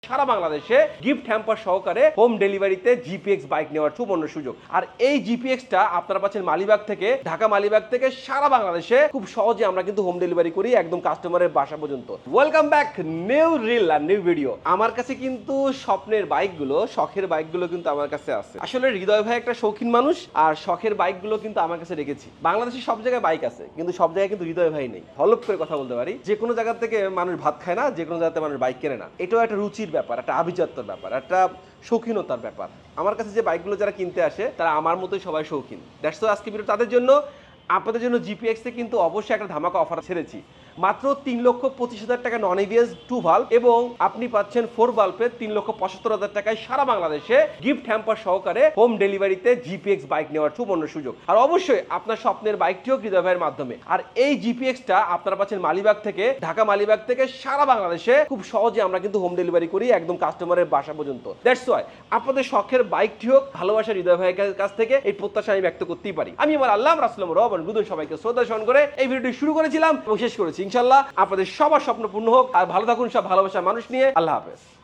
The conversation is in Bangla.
সারা বাংলাদেশে গিফট হ্যাম্পার সহকারে হোম ডেলিভারিতে জিপিএক্স বাইক নেওয়ার সুবর্ণ সুযোগ। আর এই জিপিএক্সটা আপনারা পাচ্ছেন মালিবাগ থেকে, ঢাকা মালিবাগ থেকে সারা বাংলাদেশে খুব সহজে আমরা কিন্তু হোম ডেলিভারি করি একদম কাস্টমারের বাসা পর্যন্ত। ওয়েলকাম ব্যাক, নিউ রিল আর নিউ ভিডিও। আমার কাছে কিন্তু স্বপ্নের বাইকগুলো, শখের বাইকগুলো কিন্তু আমার কাছে আছে। আসলে হৃদয় ভাই একটা শৌখিন মানুষ, আর শখের বাইকগুলো কিন্তু আমার কাছে রেখেছি। বাংলাদেশে সব জায়গায় বাইক আছে, কিন্তু সব জায়গায় কিন্তু হৃদয় ভাই নেই। হলপ করে কথা বলতে পারি, যে কোনো জায়গা থেকে মানুষ ভাত খায় না, যে কোনো জায়গাতে মানুষ বাইক কেনে না। এটাও একটা রুচির ব্যাপার, একটা আভিজাত্যর ব্যাপার, একটা শৌখিনতার ব্যাপার। আমার কাছে যে বাইকগুলো যারা কিনতে আসে তারা আমার মতোই সবাই শৌখিন। দ্যাটস তো আজকে ভিডিও তাদের জন্য। আপনাদের জন্য জিপিএক্সে কিন্তু অবশ্যই একটা ধামাকা অফার ছেড়েছি। মাত্র 3,25,000 টাকা নন এবিএস 2 ভালভ এবং আপনি পাচ্ছেন 4 ভালভের 3,75,000 টাকায় সারা বাংলাদেশে গিফট হ্যাম্পার সহকারে হোম ডেলিভারিতে জিপিএক্স বাইক নেওয়ার সুবর্ণ সুযোগ। আর অবশ্যই আপনার স্বপ্নের বাইকটিও হৃদয় ভাইয়ের মাধ্যমে। আর এই জিপিএক্সটা আপনারা পাচ্ছেন মালিবাগ থেকে, ঢাকা মালিবাগ থেকে সারা বাংলাদেশে খুব সহজে আমরা কিন্তু হোম ডেলিভারি করি একদম কাস্টমারের বাসা পর্যন্ত। দ্যাটস ওয়াই আপনাদের শখের বাইকটি হোক, ভালোবাসার হৃদয় ভাইয়ের কাছ থেকে এই প্রত্যাশা আমি ব্যক্ত করতেই পারি। আমি আমার আল্লাহ রাসূলুল্লাহ রহমান গুদন সবাইকে শ্রদ্ধা স্মরণ করে এই ভিডিওটি শুরু করেছিলাম এবং শেষ করেছি। ইনশাআল্লাহ আপনাদের সবার স্বপ্ন পূর্ণ হোক। আর ভালো থাকুন সব ভালোবাসার মানুষ নিয়ে। আল্লাহ হাফেজ।